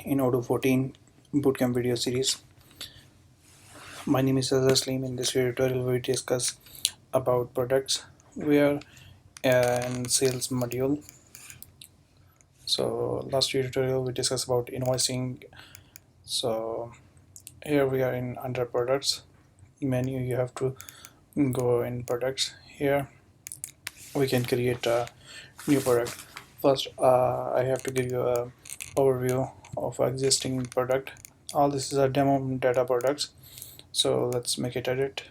in Odoo 14 bootcamp video series. My name is Azaslim. In this video tutorial we discuss about products. We are in sales module. So last video tutorial we discussed about invoicing. So here we are in under products menu. You have to go in products. Here we can create a new product. First I have to give you a overview of existing product. All this is a demo data products. So let's make it edit.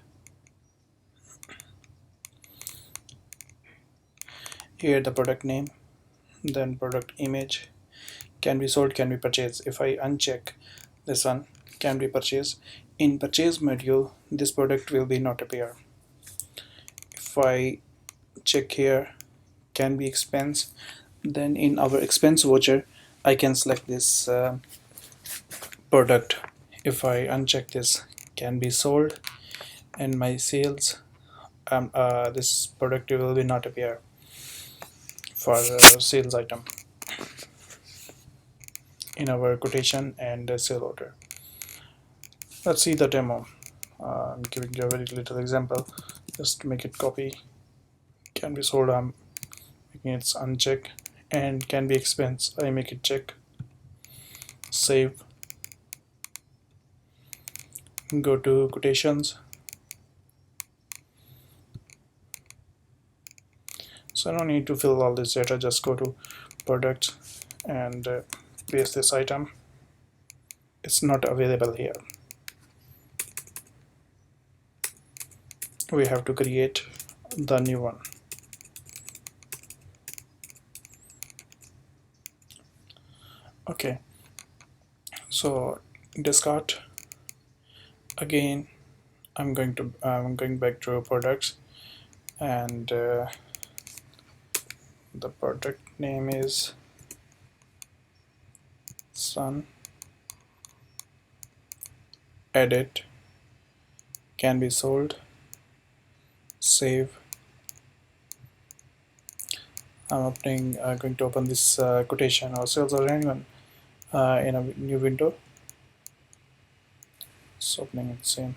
Here the product name, then product image, can be sold, can be purchased. If I uncheck this one, can be purchased, in purchase module this product will be not appear. If I check here, can be expense, then in our expense voucher I can select this product. If I uncheck this, can be sold, and my sales, this product will be not appear for sales item in our quotation and sale order. Let's see the demo. I'm giving you a very little example just to make it copy. Can be sold, I'm making it uncheck, and can be expense, I make it check. Save, go to quotations. So I don't need to fill all this data, just go to products and paste this item. It's not available here. We have to create the new one. Okay, so discard. Again I'm going back to products, and the product name is sun. Edit, can be sold. Save. I'm going to open this quotation or sales or anyone in a new window. So opening it same.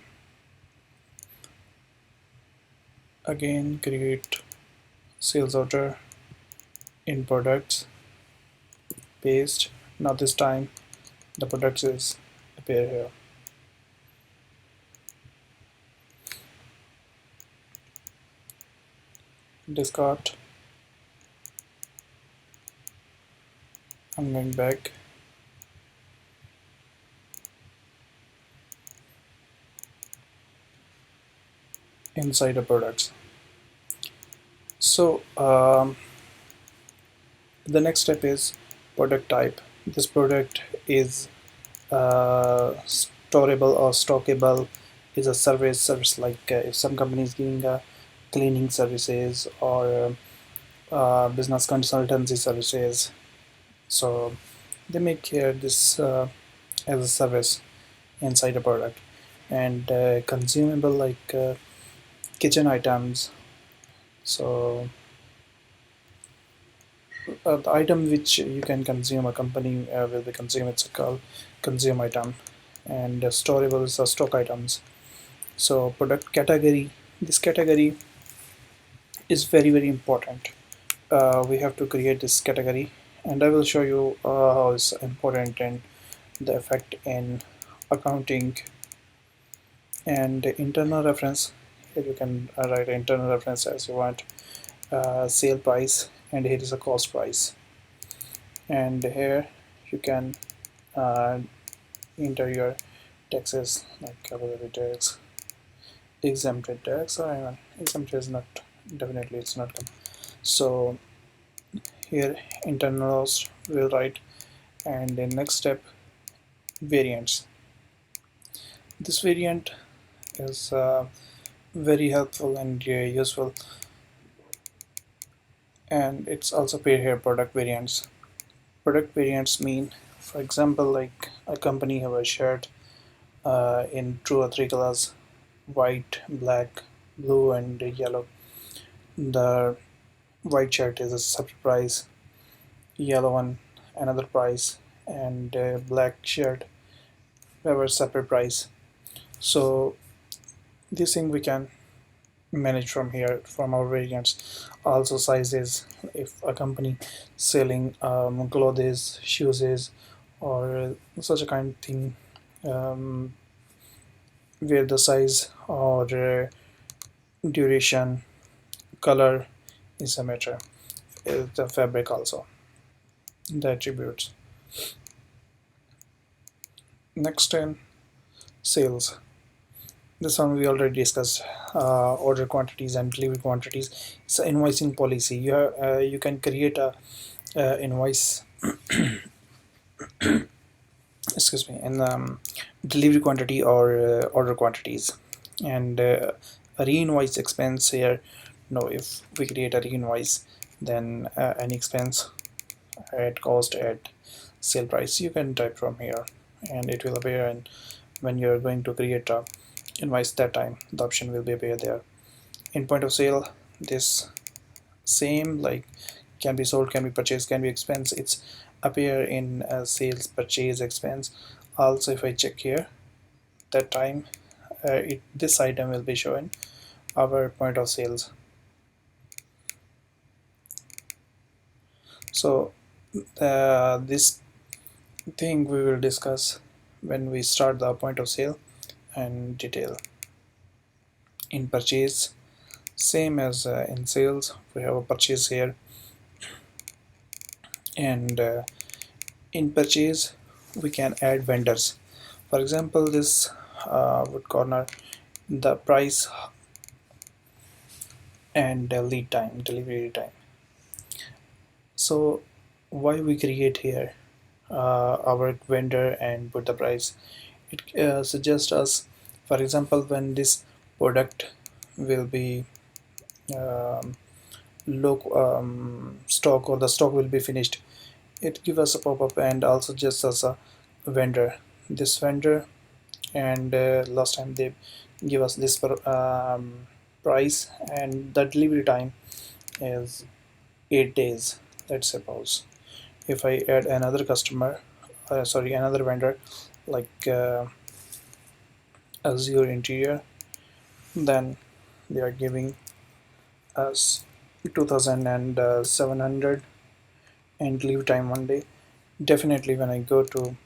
Again create sales order in products, paste. Now this time the products is appear here. Discard. I'm going back. Inside the products. So the next step is product type. This product is storable or stockable, is a service like if some company is giving cleaning services or business consultancy services, so they make here this as a service inside a product. And consumable like kitchen items. So the item which you can consume, a company will be consume, it's called consume item. And storable is stock items. So product category, this category is very important. We have to create this category, and I will show you how it's important and the effect in accounting. And internal reference, here you can write internal reference as you want. Sale price, and here is a cost price, and here you can enter your taxes like capital tax, exempted tax, or even exempted is not, definitely it's not come. So here internals will write, and the next step variants. This variant is very helpful and useful, and it's also paid here. Product variants. Product variants mean, for example, like a company have a shirt in 2 or 3 colors: white, black, blue, and yellow. The white shirt is a separate price, yellow one another price, and black shirt have a separate price. So this thing we can manage from here from our variants. Also sizes, if a company selling clothes, shoes, or such a kind of thing, um, where the size or duration, color is a matter. The fabric also, the attributes. Next in sales. This one we already discussed. Order quantities and delivery quantities. It's an invoicing policy. You can create a invoice, excuse me, in delivery quantity or order quantities, and a re-invoice expense here. No, if we create a re-invoice, then any expense at cost at sale price you can type from here, and it will appear. And when you're going to create a invoice, that time the option will be appear there. In point of sale, this same, like, can be sold, can be purchased, can be expense, it's appear in sales, purchase, expense. Also if I check here, that time this item will be shown our point of sales. So this thing we will discuss when we start the point of sale and detail. In purchase, same as in sales, we have a purchase here, and in purchase we can add vendors. For example, this wood corner, the price and lead time, delivery time. So why we create here our vendor and put the price? It suggests us, for example, when this product will be um, low stock, or the stock will be finished, it give us a pop-up and also just as a vendor, this vendor. And last time they give us this price, and the delivery time is 8 days. Let's suppose if I add another customer, sorry, another vendor, like Azure Interior, then they are giving us 2700 and delivery time 1 day. Definitely when I go to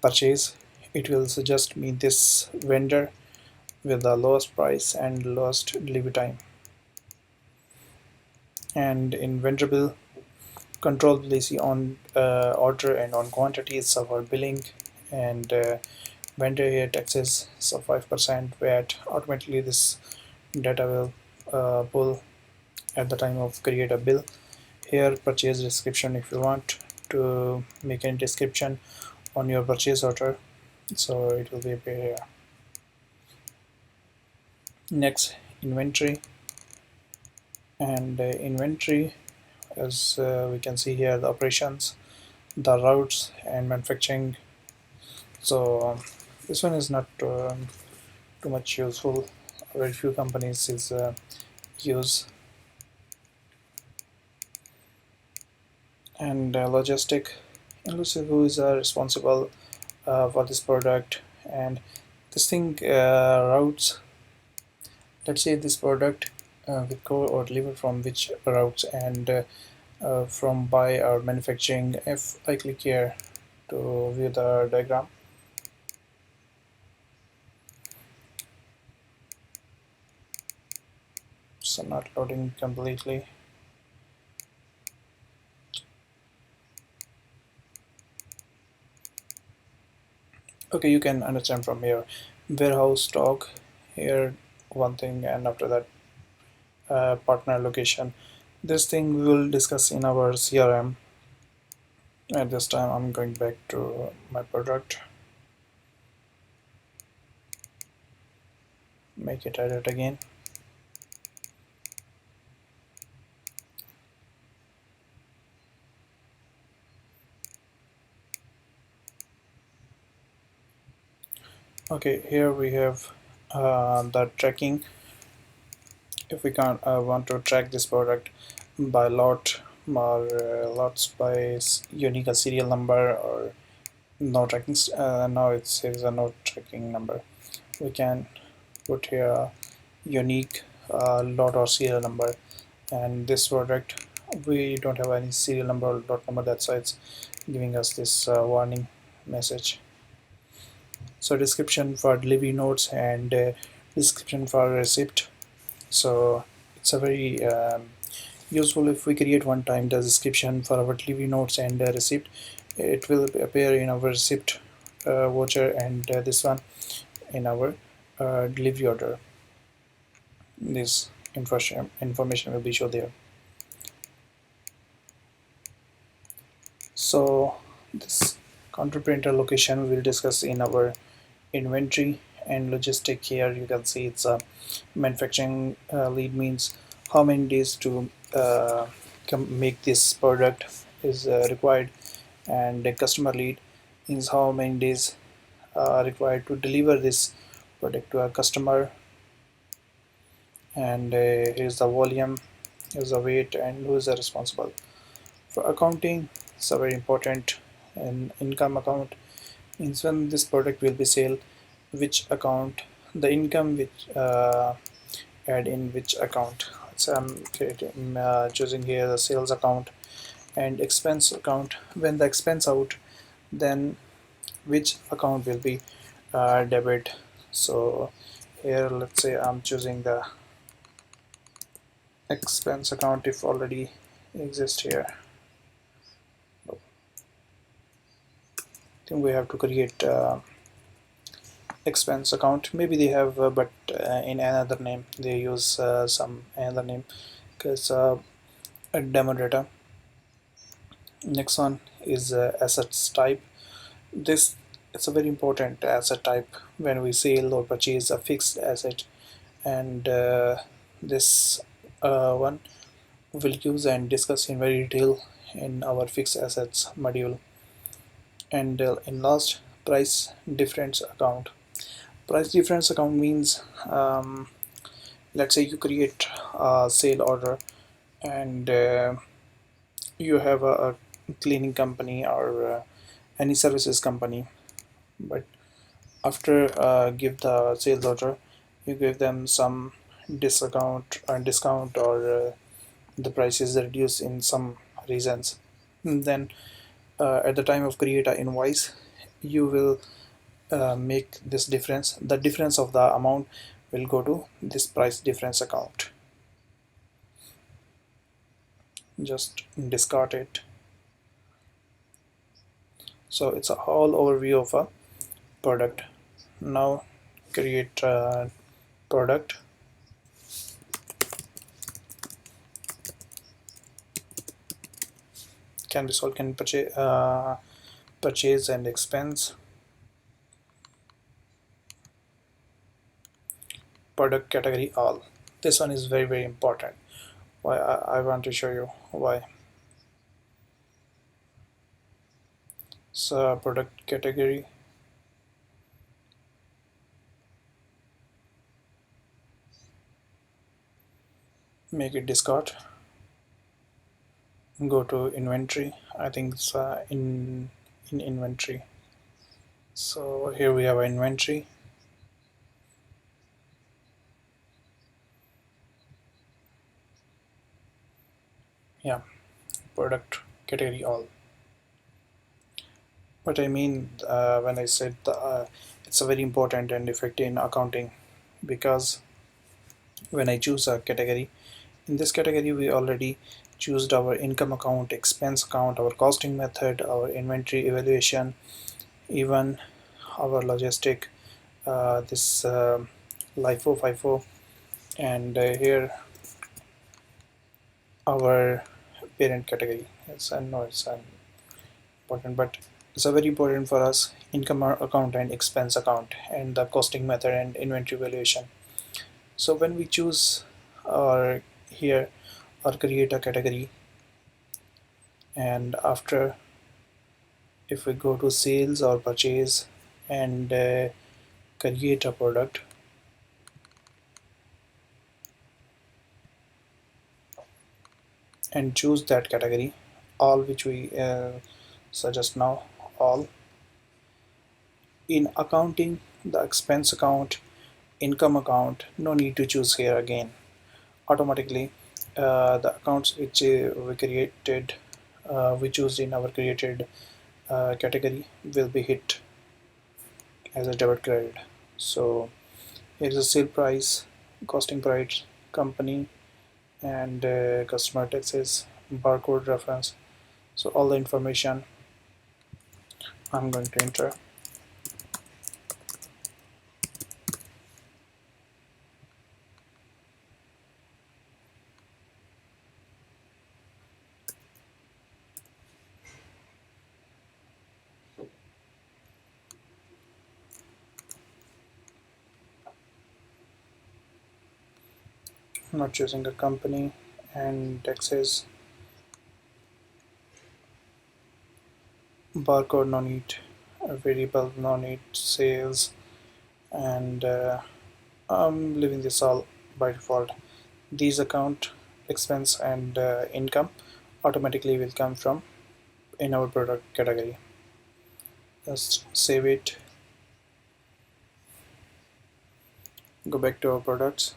purchase, it will suggest me this vendor with the lowest price and lowest delivery time. And in vendor bill, control policy on order and on quantities of our billing, and vendor here taxes, so 5% VAT. Automatically this data will pull at the time of create a bill. Here purchase description, if you want to make a description on your purchase order, so it will be here. Next, inventory. And inventory, as we can see here, the operations, the routes and manufacturing. So this one is not too much useful. Very few companies is use. And logistic, inclusive, who is responsible for this product, and this thing routes. Let's say this product will go or deliver from which routes, and from buy or manufacturing. If I click here to view the diagram, so not loading completely. Okay, you can understand from here. Warehouse stock here, one thing, and after that partner location. This thing we will discuss in our CRM. At this time I'm going back to my product, make it edit again. Okay, here we have the tracking. If we can't want to track this product by lot, or lots by unique serial number, or no tracking. Now it says a no tracking number. We can put here a unique lot or serial number, and this product we don't have any serial number or lot number, that's why it's giving us this warning message. So description for delivery notes and description for receipt. So it's a very useful if we create one time the description for our delivery notes and receipt. It will appear in our receipt voucher, and this one in our delivery order. This information will be shown there. So this counter printer location we will discuss in our inventory and logistic. Here you can see it's a manufacturing lead, means how many days to make this product is required, and the customer lead means how many days required to deliver this product to a customer, and here's the volume, here's the weight, and who is the responsible. For accounting, it's a very important, and income account means when this product will be sold, which account, the income which add in which account. So I'm choosing here the sales account, and expense account, when the expense out, then which account will be debit. So here let's say I'm choosing the expense account if already exist here. I think we have to create expense account. Maybe they have but in another name, they use some another name, because a demo data. Next one is assets type. This, it's a very important asset type when we sell or purchase a fixed asset, and this one we'll use and discuss in very detail in our fixed assets module. And in last, price difference account. Price difference account means let's say you create a sale order, and you have a cleaning company or any services company, but after give the sales order, you give them some discount or the price is reduced in some reasons. And then at the time of create a invoice, you will make this difference, the difference of the amount will go to this price difference account. Just discard it. So it's a whole overview of a product. Now create a product. Can be sold, can purchase and expense. Product category all. This one is very important. Why I want to show you why. So product category, make it discard, go to inventory. I think it's in inventory. So here we have an inventory. Yeah, product category all. What I mean when I said it's a very important and effective in accounting, because when I choose a category, in this category we already choose our income account, expense account, our costing method, our inventory evaluation, even our logistic, this LIFO, FIFO, and here our parent category. It's I know it's important, but it's a very important for us income account and expense account and the costing method and inventory valuation. So when we choose or here or create a category, and after if we go to sales or purchase and create a product, and choose that category all, which we suggest now all, In accounting, the expense account, income account, no need to choose here again. Automatically, the accounts which we choose in our created category will be hit as a debit credit. So here is a sale price, costing price, company, and customer taxes, barcode reference. So all the information I'm going to enter. I'm not choosing a company, and taxes, barcode no need, a variable no need, sales, and I'm leaving this all by default. These account, expense, and income automatically will come from in our product category. Just save it, go back to our products.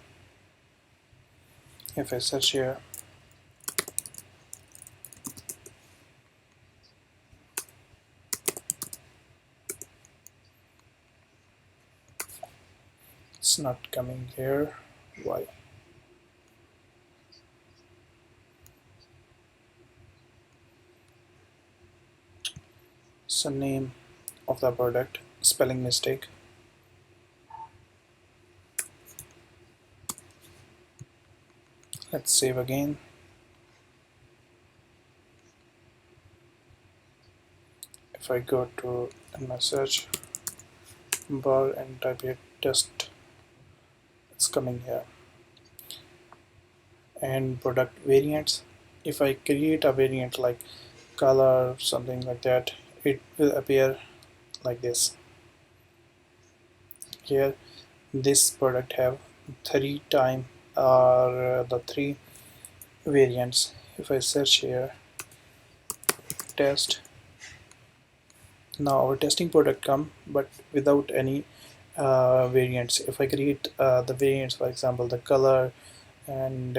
If I search here, it's not coming here. Why? So name of the product, spelling mistake. Let's save again. If I go to my search bar and type here test, it's coming here. And product variants, if I create a variant like color, something like that, it will appear like this. Here this product have three time or the three variants. If I search here test, now our testing product come but without any variants. If I create the variants, for example the color and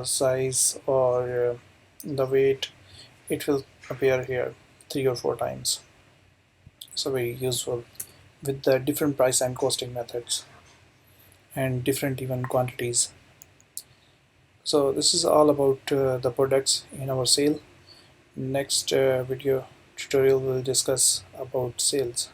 size or the weight, it will appear here 3 or 4 times. So very useful with the different price and costing methods and different even quantities. So this is all about the products in our sale. Next video tutorial will discuss about sales.